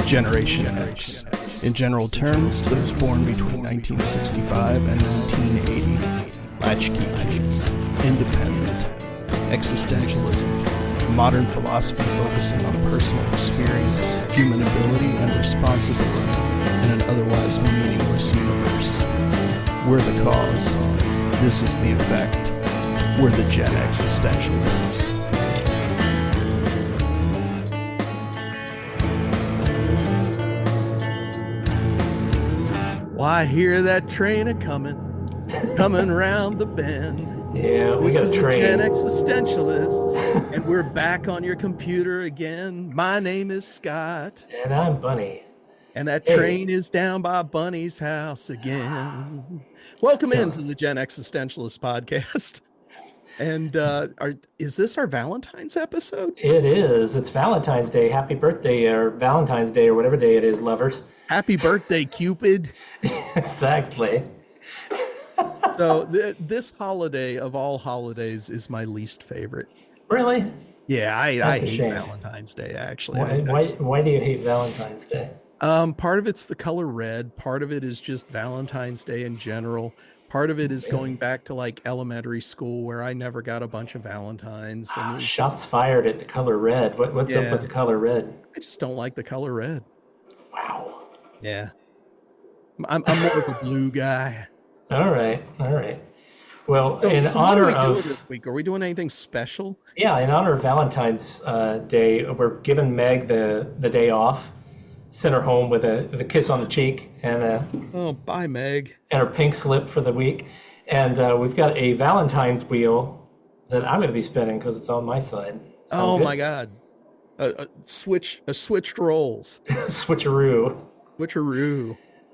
Generation X. In general terms, those born between 1965 and 1980. Latchkey kids, independent, existentialism, modern philosophy focusing on personal experience, human ability, and responsibility in an otherwise meaningless universe. We're the cause. This is the effect. We're the Gen Existentialists. Well, I hear that train coming round the bend. Yeah, we got a train. This is the Gen Existentialists, and we're back on your computer again. My name is Scot. And I'm Bunny. And that train is down by Bunny's house again. Welcome into the Gen Existentialist podcast. And is this our Valentine's episode? It is. It's Valentine's Day. Happy birthday, or Valentine's Day, or whatever day it is, lovers. Happy birthday, Cupid. Exactly. So this holiday of all holidays is my least favorite. Really? Yeah, I hate Valentine's Day, actually. Why do you hate Valentine's Day? Part of it's the color red. Part of it is just Valentine's Day in general. Part of it is going back to like elementary school where I never got a bunch of Valentines. And shots fired at the color red. What's up with the color red? I just don't like the color red. Wow. Yeah. I'm more of a blue guy. All right. Well, in honor of this week, are we doing anything special? Yeah, in honor of Valentine's Day, we're giving Meg the day off. Sent her home with a kiss on the cheek and bye, Meg, and her pink slip for the week. And we've got a Valentine's wheel that I'm going to be spinning because it's on my side. Sound good? My God! Switched roles. Switcheroo.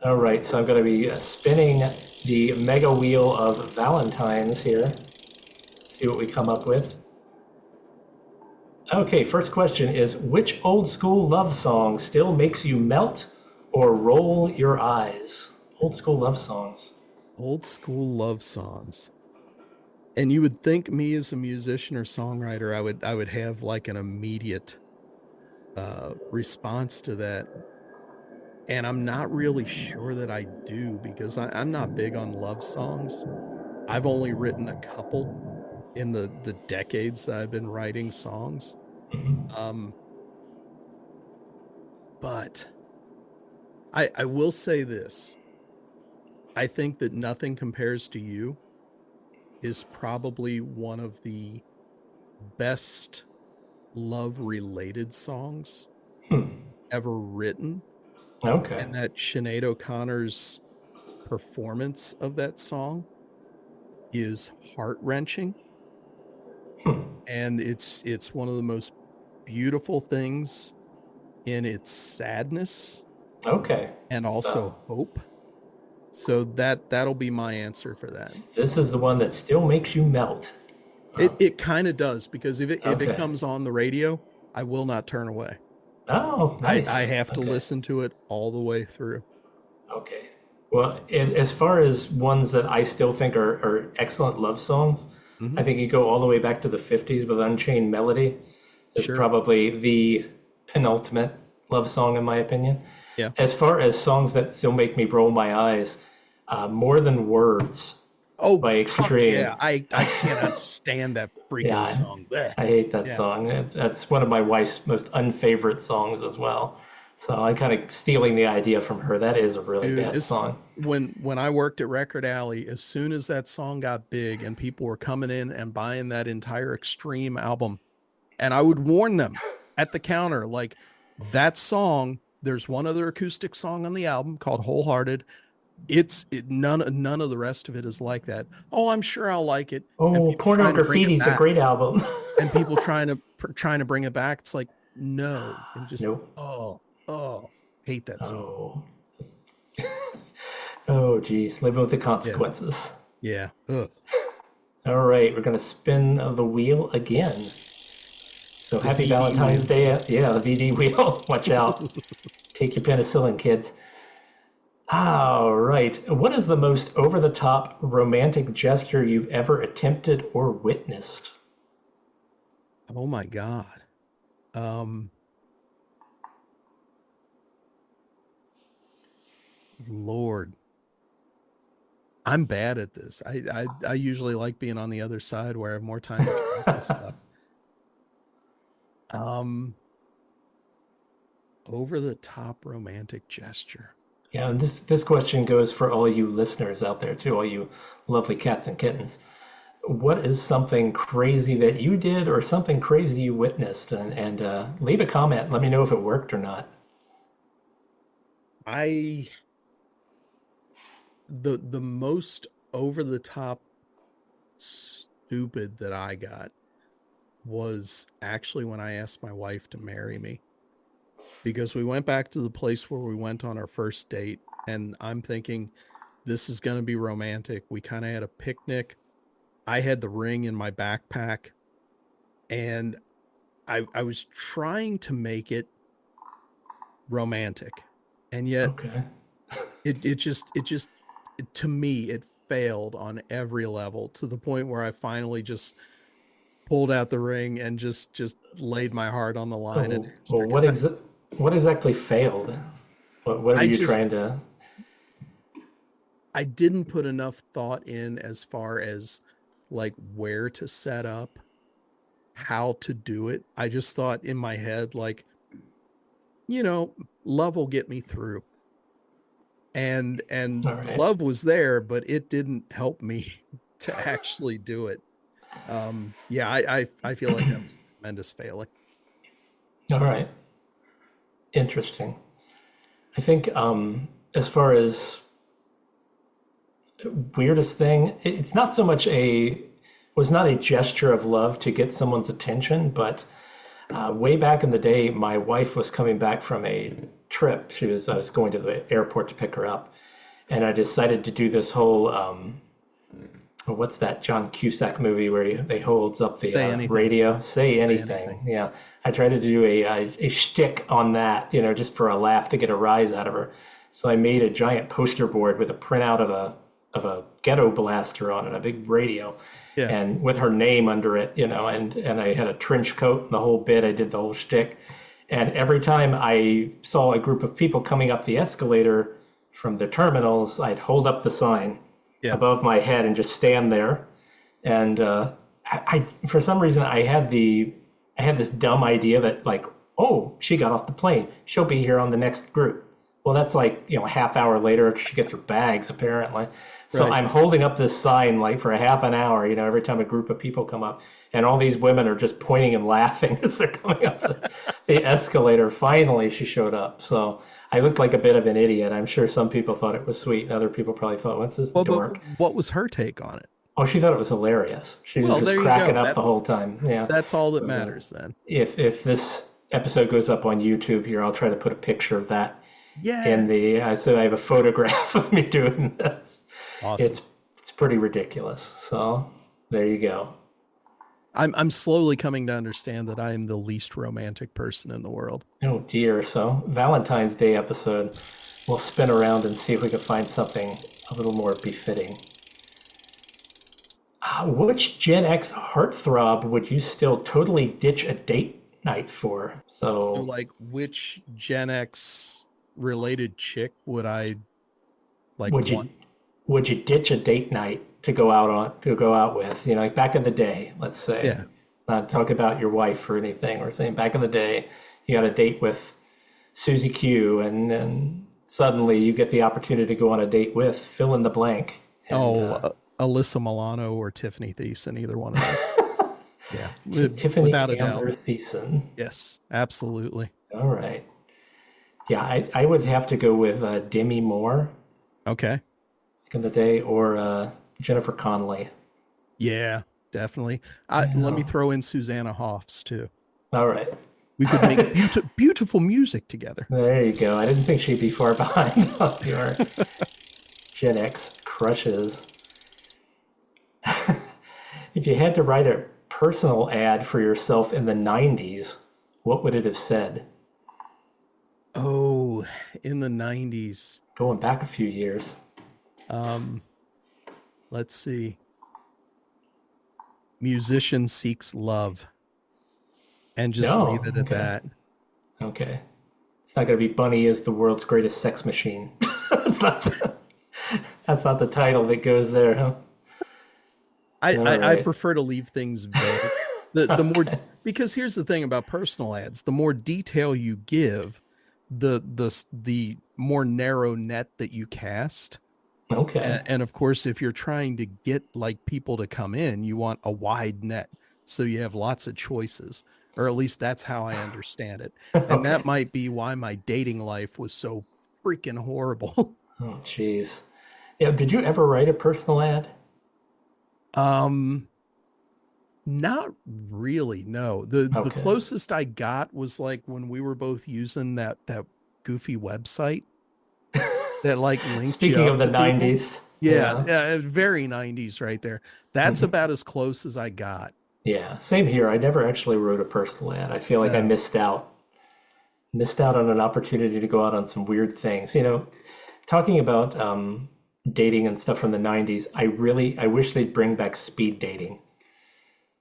All right, so I'm going to be spinning the mega wheel of Valentine's here. See what we come up with. Okay, first question is, which old school love song still makes you melt or roll your eyes? Old school love songs. And you would think me as a musician or songwriter, I would have like an immediate response to that. And I'm not really sure that I do because I'm not big on love songs. I've only written a couple in the decades that I've been writing songs. Mm-hmm. But I will say this. I think that Nothing Compares to You is probably one of the best love-related songs ever written. Okay. And that Sinead O'Connor's performance of that song is heart-wrenching. And it's one of the most beautiful things in its sadness. Okay. And also hope. So that'll be my answer for that. This is the one that still makes you melt. It kind of does, because if it comes on the radio, I will not turn away. Oh, nice. I have to listen to it all the way through. Okay. Well, as far as ones that I still think are excellent love songs, I think you go all the way back to the 50s with Unchained Melody. It's probably the penultimate love song, in my opinion. Yeah. As far as songs that still make me roll my eyes, More Than Words by Extreme. Yeah, I cannot stand that freaking song. I hate that song. That's one of my wife's most unfavorite songs as well. So I'm kind of stealing the idea from her. That is a really bad song. When I worked at Record Alley, as soon as that song got big and people were coming in and buying that entire Extreme album, and I would warn them at the counter, like, that song, there's one other acoustic song on the album called Wholehearted. None of the rest of it is like that. Oh, I'm sure I'll like it. Oh, Porno Graffiti is a great album. And people trying to bring it back. It's like, no. And just, nope. Hate that song. Oh, geez. Living with the consequences. Yeah. Ugh. All right. We're going to spin the wheel again. So happy Valentine's Day. Yeah, the VD wheel. Watch out. Take your penicillin, kids. All right. What is the most over-the-top romantic gesture you've ever attempted or witnessed? Oh, my God. Lord, I'm bad at this. I usually like being on the other side where I have more time to come up with stuff. Um, over the top romantic gesture. Yeah, and this question goes for all you listeners out there too, all you lovely cats and kittens. What is something crazy that you did or something crazy you witnessed? And leave a comment. Let me know if it worked or not. I the most over the top stupid that I got was actually when I asked my wife to marry me, because we went back to the place where we went on our first date, and I'm thinking this is going to be romantic. We kind of had a picnic. I had the ring in my backpack, and I was trying to make it romantic, and yet Okay. it just to me it failed on every level, to the point where I finally just pulled out the ring and just laid my heart on the line and Oh, asked well, her, because what exactly failed? What were I you just trying to? I didn't put enough thought in as far as like where to set up, how to do it. I just thought in my head, like, you know, love will get me through. And All the right. love was there, but it didn't help me to actually do it. Yeah, I feel like that was a tremendous failing. All right. Interesting. I think as far as weirdest thing, it's not so much a was not a gesture of love to get someone's attention, but way back in the day, my wife was coming back from a trip. I was going to the airport to pick her up, and I decided to do this whole what's that John Cusack movie where they holds up the Say anything. radio? Say Say anything. anything. Yeah, I tried to do a shtick on that, just for a laugh to get a rise out of her. So I made a giant poster board with a printout of a ghetto blaster on it, a big radio, Yeah. and with her name under it, and I had a trench coat and the whole bit. I did the whole shtick, and every time I saw a group of people coming up the escalator from the terminals, I'd hold up the sign Yeah. above my head and just stand there. And for some reason, I had this dumb idea that, like, oh, she got off the plane, she'll be here on the next group. Well, that's like, a half hour later after she gets her bags, apparently. So Right. I'm holding up this sign like for a half an hour, every time a group of people come up, and all these women are just pointing and laughing as they're coming up the escalator. Finally, she showed up. So I looked like a bit of an idiot. I'm sure some people thought it was sweet, and other people probably thought, "What's this Well, but dork?" what was her take on it? Oh, she thought it was hilarious. She was Well, just there you cracking go. up the whole time. Yeah. That's all that So matters then. if this episode goes up on YouTube here, I'll try to put a picture of that in Yes. the. So I have a photograph of me doing this. Awesome. It's it's pretty ridiculous. So there you go. I'm slowly coming to understand that I am the least romantic person in the world. Oh dear. So Valentine's Day episode, we'll spin around and see if we can find something a little more befitting. Which Gen X heartthrob would you still totally ditch a date night for? So, So like, which Gen X related chick would I like would you want? would you ditch a date night to go out with? Like back in the day, let's say. Yeah. Not talk about your wife or anything. We're saying back in the day, you got a date with Susie Q, and suddenly you get the opportunity to go on a date with fill in the blank. And Oh, Alyssa Milano or Tiffany Thiessen, either one of them. Yeah, without a Tiffany doubt. Amber Thiessen. Yes, absolutely. All right. Yeah, I would have to go with Demi Moore Okay. back in the day, or Jennifer Connelly. Yeah, definitely. Let me Yeah. throw in Susanna Hoffs too. All right. We could make beautiful music together. There you go. I didn't think she'd be far behind on your Gen X crushes. If you had to write a personal ad for yourself in the 90s, what would it have said? Oh, in the 90s. Going back a few years. Um, let's see. Musician seeks love. And just No, leave it at okay. that. Okay. It's not going to be Bunny is the world's greatest sex machine. That's not the, that's not the title that goes there, huh? All I right. prefer to leave things vague. The more, Okay. because here's the thing about personal ads, the more detail you give, the more narrow net that you cast. Okay. And of course, if you're trying to get like people to come in, you want a wide net. So you have lots of choices, or at least that's how I understand it. And Okay. that might be why my dating life was so freaking horrible. Oh, jeez. Yeah. Did you ever write a personal ad? um, Not really, no. The Okay. closest I got was like when we were both using that goofy website that like linked you Speaking of up the to people. 90s, Yeah, yeah. yeah, very 90s right there. That's Mhm. about as close as I got. Yeah, same here. I never actually wrote a personal ad. I feel like I No. missed out on an opportunity to go out on some weird things. Talking about dating and stuff from the 90s, I wish they'd bring back speed dating.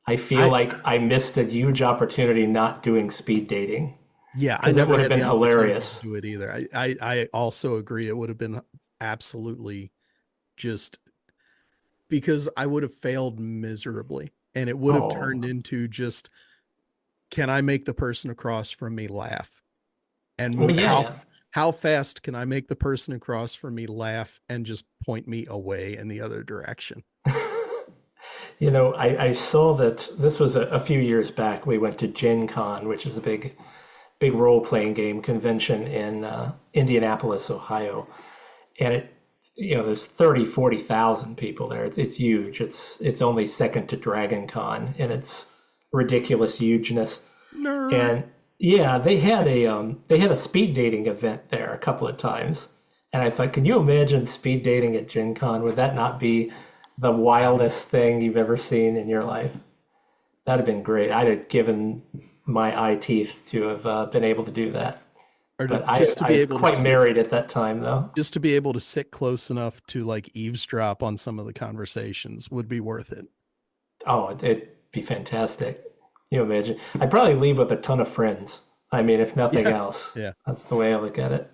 I feel I like I missed a huge opportunity not doing speed dating Yeah, I because it never would have had been the opportunity to hilarious. do it either. I also agree it would have been absolutely just because I would have failed miserably and it would have turned Oh, into just, can I make the person across from me laugh? And well, yeah, how yeah. how fast can I make the person across from me laugh and just point me away in the other direction? I saw that this was a few years back. We went to Gen Con, which is a big role playing game convention in Indianapolis, Ohio. And there's 40,000 people there. It's huge. It's only second to Dragon Con in its ridiculous hugeness. Nerd. And yeah, they had a speed dating event there a couple of times. And I thought, can you imagine speed dating at Gen Con? Would that not be the Wow. wildest thing you've ever seen in your life? That'd have been great. I'd have given my eye teeth to have been able to do that. Or But I, just to I be was able to quite sit, married at that time, though. just to be able to sit close enough to like eavesdrop on some of the conversations would be worth it. Oh, it'd be fantastic. Can you imagine? I'd probably leave with a ton of friends. I mean, if nothing Yeah. else, Yeah. that's the way I look at it.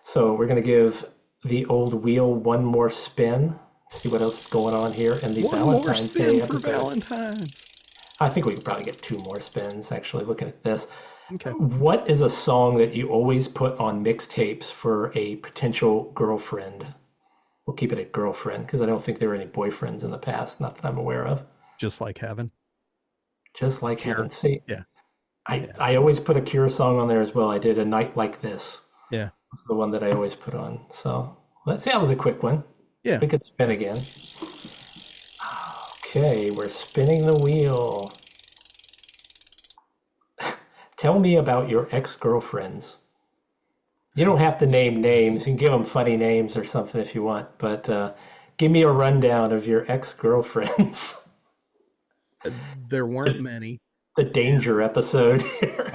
So we're going to give the old wheel one more spin. See what else is going on here in the One more Valentine's Day spin for episode. Valentine's. I think we could probably get two more spins, actually, looking at this. Okay. What is a song that you always put on mixtapes for a potential girlfriend? We'll keep it a girlfriend because I don't think there were any boyfriends in the past, not that I'm aware of. Just like heaven. Just like heaven. Cure. See, Yeah. I, Yeah. I always put a Cure song on there as well. I did A Night Like This. Yeah. Was the one that I always put on. So let's see. That was a quick one. Yeah. We could spin again. Okay, we're spinning the wheel. Tell me about your ex-girlfriends. You don't have to name names. Jesus. You can give them funny names or something if you want, but give me a rundown of your ex-girlfriends. There weren't the, many, the and danger episode here.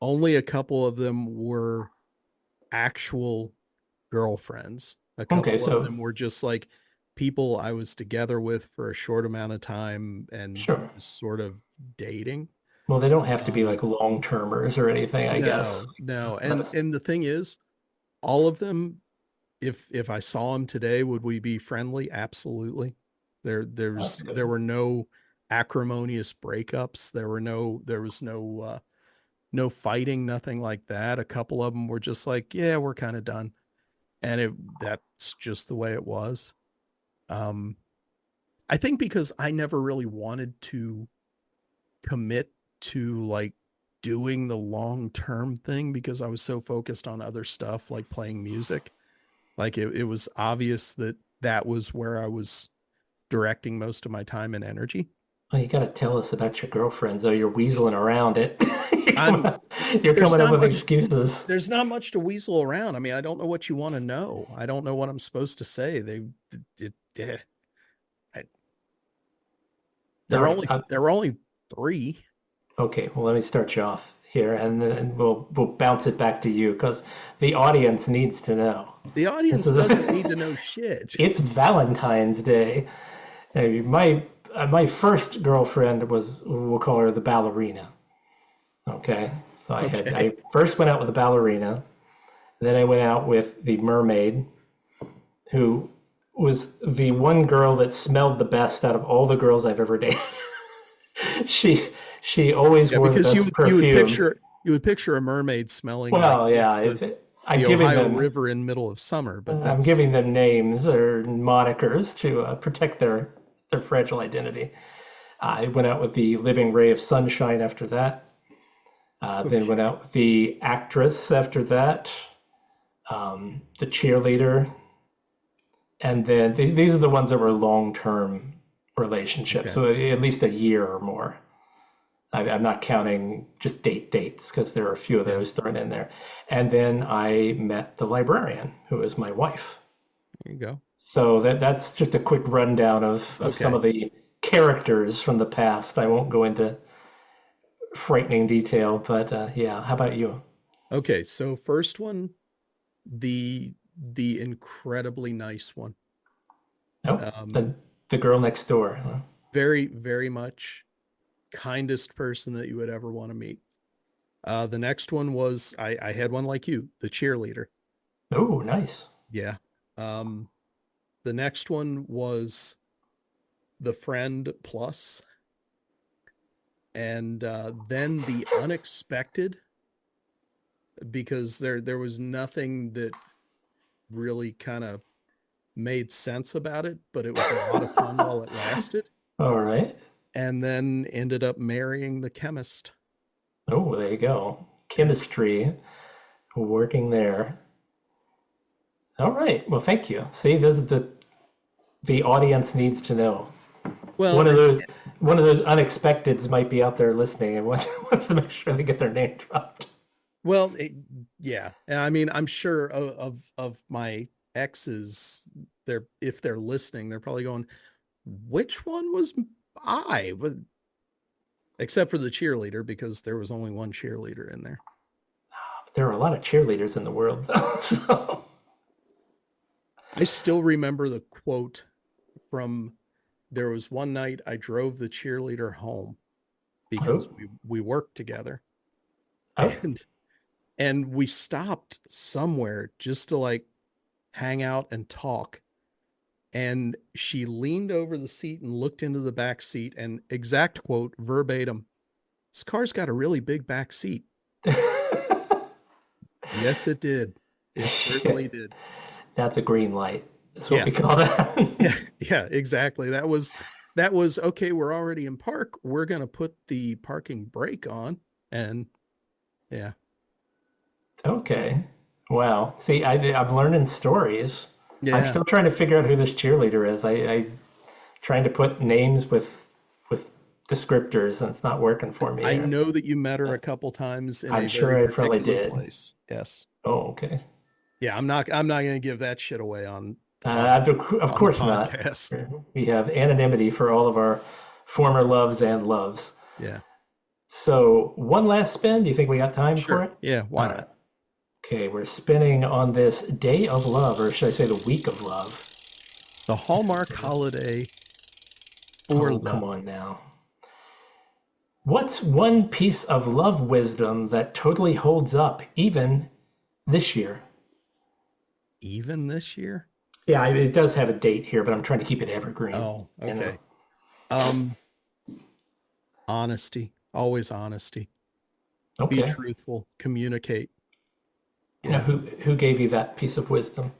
only a couple of them were actual girlfriends. A Okay, couple of so them were just like people I was together with for a short amount of time and sure. just sort of dating. Well, they don't have to be Um, like long-termers or anything, I guess. no, no. Not And the thing is, all of them, if I saw them today, would we be friendly? Absolutely. that's There good. were no acrimonious breakups. There was no fighting, nothing like that. A couple of them were just like, yeah, we're kind of done. And that's just the way it was. Um, I think because I never really wanted to commit to like doing the long term thing because I was so focused on other stuff like playing music. Like it was obvious that that was where I was directing most of my time and energy. Well, you got to tell us about your girlfriends, though. You're weaseling around it. I'm You're there's coming up not with much excuses. there's not much to weasel around. I mean, I don't know what you want to know. I don't know what I'm supposed to say. It, I, All right. there were only three. Okay. Well, let me start you off here, and then we'll bounce it back to you because the audience needs to know. The This audience is doesn't need to know shit. it's Valentine's Day. My first girlfriend was, we'll call her the ballerina. Okay. So I Okay. first went out with a ballerina. then I went out with the mermaid, who was the one girl that smelled the best out of all the girls I've ever dated. she she always Yeah, wore the because best perfume. you would picture a mermaid smelling like, Well, you know, yeah, I'm the giving Ohio them River in middle of summer, but I'm that's giving them names or monikers to protect their fragile identity. I went out with the living ray of sunshine after that. Then went okay. out with the actress after that, the cheerleader, and then these are the ones that were long-term relationships, Okay. so at least a year or more. I'm not counting just dates because there are a few of Yeah. those thrown in there. And then I met the librarian, who is my wife. There you go. So that's just a quick rundown of some Okay. of the characters from the past. I won't go into frightening detail, but yeah. How about you? Okay. So first one, the incredibly nice one. Oh, Um, the girl next door. Huh? very, very much kindest person that you would ever want to meet. The next one was I had one like you, the cheerleader. Oh, nice. Yeah. Um, the next one was the friend plus, and then the unexpected, because there was nothing that really kind of made sense about it, but it was a lot of fun while it lasted. All right. And then ended up marrying the chemist. Oh, there you go. Yeah. Chemistry working there. All right. Well, thank you. See, this is the audience needs to know. Well, One of and those one of those unexpecteds might be out there listening and wants to make sure they get their name dropped. well, yeah. And I mean, I'm sure of my exes, they're if they're listening, they're probably going, which one was I? But except for the cheerleader, because there was only one cheerleader in there. There are a lot of cheerleaders in the world, though. So. I still remember the quote from there was one night I drove the cheerleader home because Oh, we worked together, oh. and we stopped somewhere just to like hang out and talk, and she leaned over the seat and looked into the back seat, and exact quote verbatim, this car's got a really big back seat. Yes, it did. It certainly did. That's a green light. That's what Yeah. we call that. Yeah, yeah, exactly. That was okay. We're already in park. We're gonna put the parking brake on, and yeah, Okay. Wow. See, I'm learning stories. I'm yeah. still trying to figure out who this cheerleader is. I trying to put names with descriptors, and it's not working for me I here. know that you met her a couple times in I'm a very sure I probably particular did. place. Yes. Oh, okay. Yeah, I'm not gonna give that shit away on Of on the course not. podcast. We have anonymity for all of our former loves and loves. Yeah. So, one last spin. Do you think we got time for Sure. it? Yeah, why All not? right. Okay, we're spinning on this day of love, or should I say the week of love? The Hallmark holiday for Oh, come love. on now. What's one piece of love wisdom that totally holds up even this year? Even this year? Yeah, it does have a date here, but I'm trying to keep it evergreen. Oh, You know. okay. Um, Honesty. Always honesty. Be Okay. truthful, communicate. Now, Yeah. who gave you that piece of wisdom?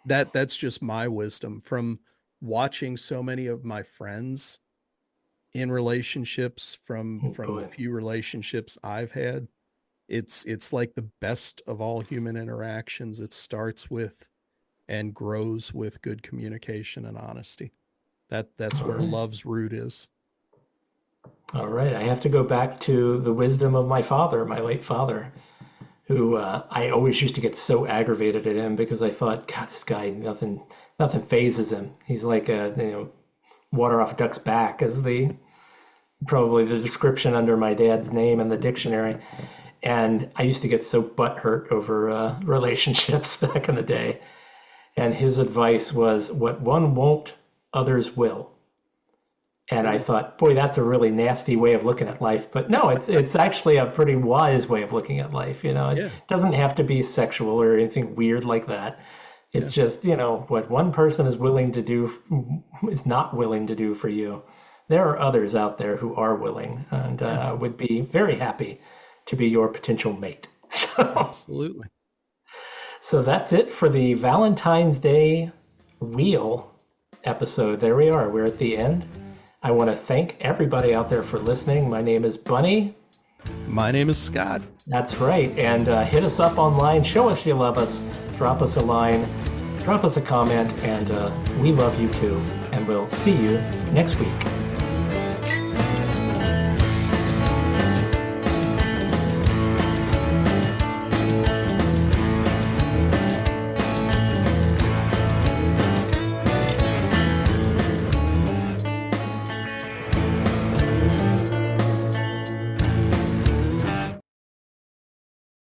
That's just my wisdom from watching so many of my friends in relationships, from Oh the boy. few relationships I've had. It's like the best of all human interactions. It starts with and grows with good communication and honesty. That's All where right. love's root is. All right. I have to go back to the wisdom of my father, my late father, who I always used to get so aggravated at him because I thought, God, this guy, nothing phases him. He's like water off a duck's back, is the probably the description under my dad's name in the dictionary. And I used to get so butthurt over relationships back in the day. And his advice was, what one won't, others will. And I Truth. thought, boy, that's a really nasty way of looking at life. But no, it's actually a pretty wise way of looking at life. It Yeah. doesn't have to be sexual or anything weird like that. Yeah. It's just, what one person is not willing to do for you. There are others out there who are willing and Yeah. would be very happy to be your potential mate. Absolutely. So that's it for the Valentine's Day Wheel episode. There we are. We're at the end. I want to thank everybody out there for listening. My name is Bunny. My name is Scott. That's right. And hit us up online. Show us you love us. Drop us a line. Drop us a comment. And we love you too. And we'll see you next week.